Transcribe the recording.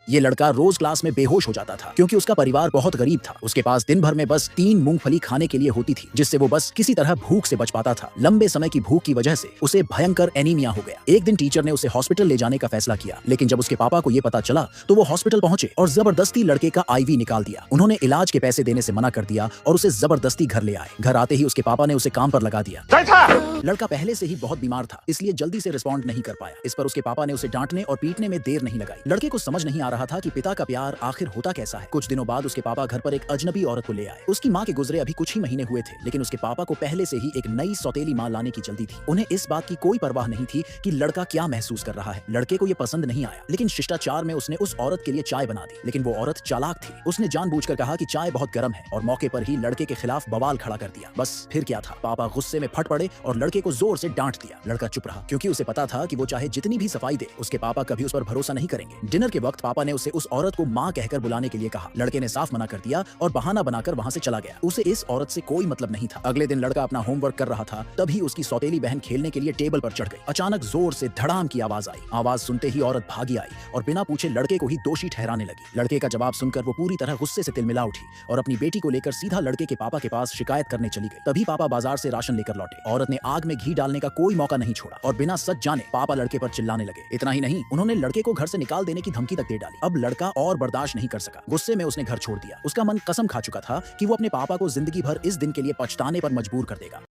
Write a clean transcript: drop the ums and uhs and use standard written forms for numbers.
ये लड़का रोज क्लास में बेहोश हो जाता था क्योंकि उसका परिवार बहुत गरीब था। उसके पास दिन भर में बस 3 मूंगफली खाने के लिए होती थी, जिससे वो बस किसी तरह भूख से बच पाता था। लंबे समय की भूख की वजह से उसे भयंकर एनीमिया हो गया। एक दिन टीचर ने उसे हॉस्पिटल ले जाने का फैसला किया, लेकिन जब उसके पापा को ये पता चला तो वो हॉस्पिटल पहुंचे और जबरदस्ती लड़के का आईवी निकाल दिया। उन्होंने इलाज के पैसे देने से मना कर दिया और उसे जबरदस्ती घर ले आए। घर आते ही उसके पापा ने उसे काम पर लगा दिया। लड़का पहले से ही बहुत बीमार था, इसलिए जल्दी से रिस्पॉन्ड नहीं कर पाया। इस पर उसके पापा ने उसे डांटने और पीटने में देर नहीं लगाई। लड़के को समझ नहीं आ रहा था कि पिता का प्यार आखिर होता कैसा है। कुछ दिनों बाद उसके पापा घर पर एक अजनबी औरत को ले आए। उसकी माँ के गुजरे अभी कुछ ही महीने हुए थे, लेकिन उसके पापा को पहले से ही एक नई सौतेली माँ लाने की जल्दी थी। उन्हें इस बात की कोई परवाह नहीं थी कि लड़का क्या महसूस कर रहा है। लड़के को यह पसंद नहीं आया, लेकिन शिष्टाचार में उसने उस औरत के लिए चाय बना दी। लेकिन वो औरत चालाक थी। उसने जानबूझकर कहा कि चाय बहुत गर्म है और मौके पर ही लड़के के खिलाफ बवाल खड़ा कर दिया। बस फिर क्या था, पापा गुस्से में फट पड़े और लड़के को जोर से डांट दिया। लड़का चुप रहा क्योंकि उसे पता था कि वो चाहे जितनी भी सफाई दे, उसके पापा कभी उस पर भरोसा नहीं करेंगे। डिनर के वक्त पापा ने उसे उस औरत को माँ कहकर बुलाने के लिए कहा। लड़के ने साफ मना कर दिया और बहाना बनाकर वहां से चला गया। उसे इस औरत से कोई मतलब नहीं था। अगले दिन लड़का अपना होमवर्क कर रहा था, तभी उसकी सौतेली बहन खेलने के लिए टेबल पर चढ़ गई। अचानक जोर से धड़ाम की आवाज आई। आवाज सुनते ही औरत भागी आई और बिना पूछे लड़के को ही दोषी ठहराने लगी। लड़के का जवाब सुनकर वो पूरी तरह गुस्से से तिलमिला उठी और अपनी बेटी को लेकर सीधा लड़के के पापा के पास शिकायत करने चली गई। तभी पापा बाजार से राशन लेकर लौटे। औरत ने आग में घी डालने का कोई मौका नहीं छोड़ा और बिना सच जाने पापा लड़के पर चिल्लाने लगे। इतना ही नहीं, उन्होंने लड़के को घर से निकाल देने की धमकी तक दे डाली। अब लड़का और बर्दाश्त नहीं कर सका। गुस्से में उसने घर छोड़ दिया। उसका मन कसम खा चुका था कि वो अपने पापा को जिंदगी भर इस दिन के लिए पछताने पर मजबूर कर देगा।